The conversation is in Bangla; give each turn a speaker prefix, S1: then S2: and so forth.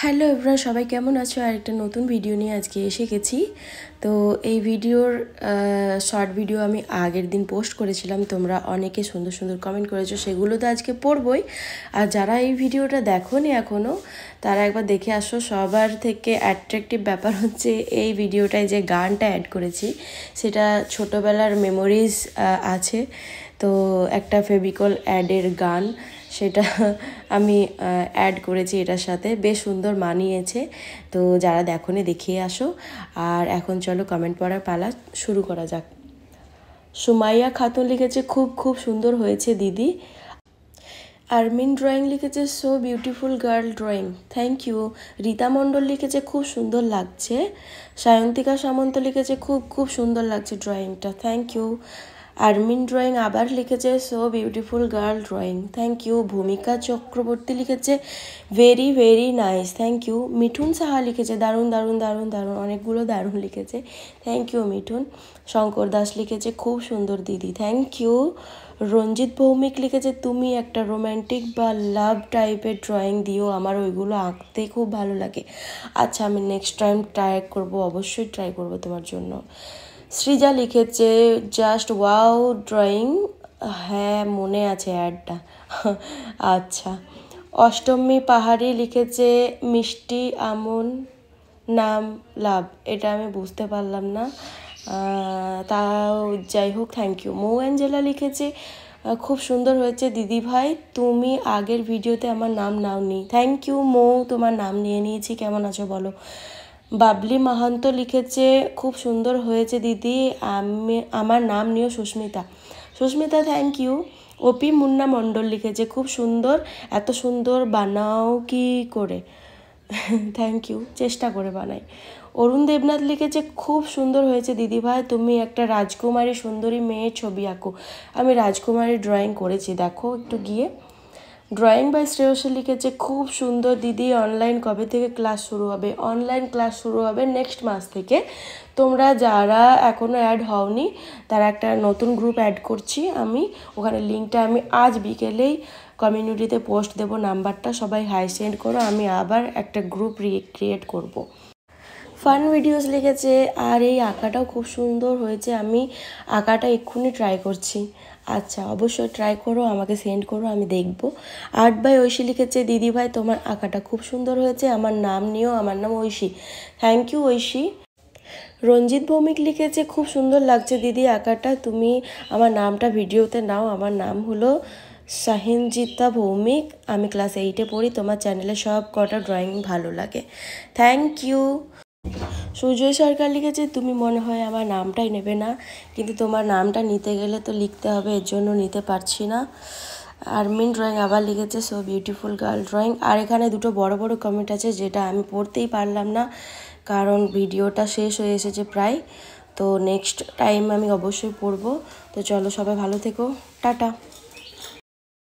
S1: হ্যালো এভরিওয়ান, সবাই কেমন আছো? আর একটা নতুন ভিডিও নিয়ে আজকে এসে গেছি। তো এই ভিডিওর শর্ট ভিডিও আমি আগের দিন পোস্ট করেছিলাম, তোমরা অনেকে সুন্দর সুন্দর কমেন্ট করেছো, সেগুলো তো আজকে পড়বই। আর যারা এই ভিডিওটা দেখোনি এখনও, তারা একবার দেখে আসো। সবার থেকে অ্যাট্রাকটিভ ব্যাপার হচ্ছে এই ভিডিওটায় যে গানটা অ্যাড করেছি, সেটা ছোটোবেলার মেমোরিজ আছে। তো একটা ফেভিকল অ্যাডের গান, সেটা আমি অ্যাড করেছি এটার সাথে, বেশ সুন্দর মানিয়েছে। তো যারা দেখোনি দেখিয়ে আসো। আর এখন চলো কমেন্ট পড়ার পালা শুরু করা যাক। সুমাইয়া খাতুন লিখেছে, খুব খুব সুন্দর হয়েছে দিদি। আরমিন ড্রয়িং লিখেছে, so beautiful girl drawing, thank you. Rita Mondal লিখেছে, খুব সুন্দর লাগছে। সায়ন্তিকা সামন্ত লিখেছে, খুব খুব সুন্দর লাগছে ড্রয়িংটা, থ্যাংক ইউ। আরমিন ড্রয়িং আবার লিখেছে, so beautiful girl drawing, thank you. Bhumika Chakraborty লিখেছে, very very nice, thank you. Mithun Saha লিখেছে, দারুণ দারুণ দারুণ দারুণ, অনেকগুলো দারুণ লিখেছে, থ্যাংক ইউ মিঠুন। শঙ্কর দাস লিখেছে, খুব সুন্দর দিদি, থ্যাংক ইউ। রঞ্জিত ভৌমিক লিখেছে, তুমি একটা রোম্যান্টিক বা লাভ টাইপের ড্রয়িং দিও, আমার ওইগুলো আঁকতে খুব ভালো লাগে। আচ্ছা, আমি নেক্সট টাইম ট্রাই করব, অবশ্যই ট্রাই করব তোমার জন্য। সৃজা লিখেছে, জাস্ট ওয়াও ড্রয়িং, হ্যাঁ মনে আছে অ্যাডটা। আচ্ছা। অষ্টমী পাহাড়ি লিখেছে, মিষ্টি আমন নাম লাভ, এটা আমি বুঝতে পারলাম না, তাও যাই হোক, থ্যাংক ইউ। মৌ অ্যাঞ্জেলা লিখেছে, খুব সুন্দর হয়েছে দিদি ভাই, তুমি আগের ভিডিওতে আমার নাম নাওনি, থ্যাংক ইউ মৌ, তোমার নাম নিয়ে নিয়েছি, কেমন আছো বলো। বাবলি মাহান্ত লিখেছে, খুব সুন্দর হয়েছে দিদি, আমার নাম নিও Susmita. Susmita, thank you. OP Munna Mondal লিখেছে, খুব সুন্দর, এত সুন্দর বানাও কি করে, থ্যাংক ইউ, চেষ্টা করে বানাই। অরুণ দেবনাথ লিখেছে, খুব সুন্দর হয়েছে দিদিভাই, তুমি একটা রাজকুমারী সুন্দরী মেয়ের ছবি আঁকো। আমি রাজকুমারী ড্রয়িং করেছি, দেখো একটু গিয়ে। ড্রয়িং বাই শ্রেয়সী লিখেছে, খুব সুন্দর দিদি, অনলাইন কবে থেকে ক্লাস শুরু হবে? অনলাইন ক্লাস শুরু হবে নেক্সট মাস থেকে। তোমরা যারা এখনও অ্যাড হওনি, তারা একটা নতুন গ্রুপ অ্যাড করছি আমি, ওখানে লিঙ্কটা আমি আজ বিকেলেই কমিউনিটিতে পোস্ট দেবো, নাম্বারটা সবাই হাই সেন্ড করো, আমি আবার একটা গ্রুপ ক্রিয়েট করব। ফান ভিডিওস লিখেছে, আর এই আঁকাটাও খুব সুন্দর হয়েছে, আমি আঁকাটা এক্ষুনি ট্রাই করছি। আচ্ছা, অবশ্যই ট্রাই করো, আমাকে সেন্ড করো, আমি দেখব। আর্ট বাই ঐশী লিখেছে, দিদি ভাই তোমার আঁকাটা খুব সুন্দর হয়েছে, আমার নাম নিও, আমার নাম ঐশী, থ্যাংক ইউ ঐশী। রঞ্জিত ভৌমিক লিখেছে, খুব সুন্দর লাগছে দিদি আঁকাটা, তুমি আমার নামটা ভিডিওতে নাও, আমার নাম হলো শাহিনজিতা ভৌমিক, আমি ক্লাস 8-এ পড়ি, তোমার চ্যানেলে সব কটা ড্রয়িং ভালো লাগে, থ্যাংক ইউ। সুজয় সরকার লিখেছে, তুমি মনে হয় আমার নামটাই নেবে না, কিন্তু তোমার নামটা নিতে গেলে তো লিখতে হবে, এর জন্য নিতে পারছি না। আরমিন ড্রয়িং আবার লিখেছে, সো বিউটিফুল গার্ল ড্রয়িং। আর এখানে দুটো বড় বড় কমেন্ট আছে, যেটা আমি পড়তেই পারলাম না, কারণ ভিডিওটা শেষ হয়ে এসেছে প্রায়। তো নেক্সট টাইম আমি অবশ্যই পড়বো। তো চলো, সবাই ভালো থেকো, টাটা।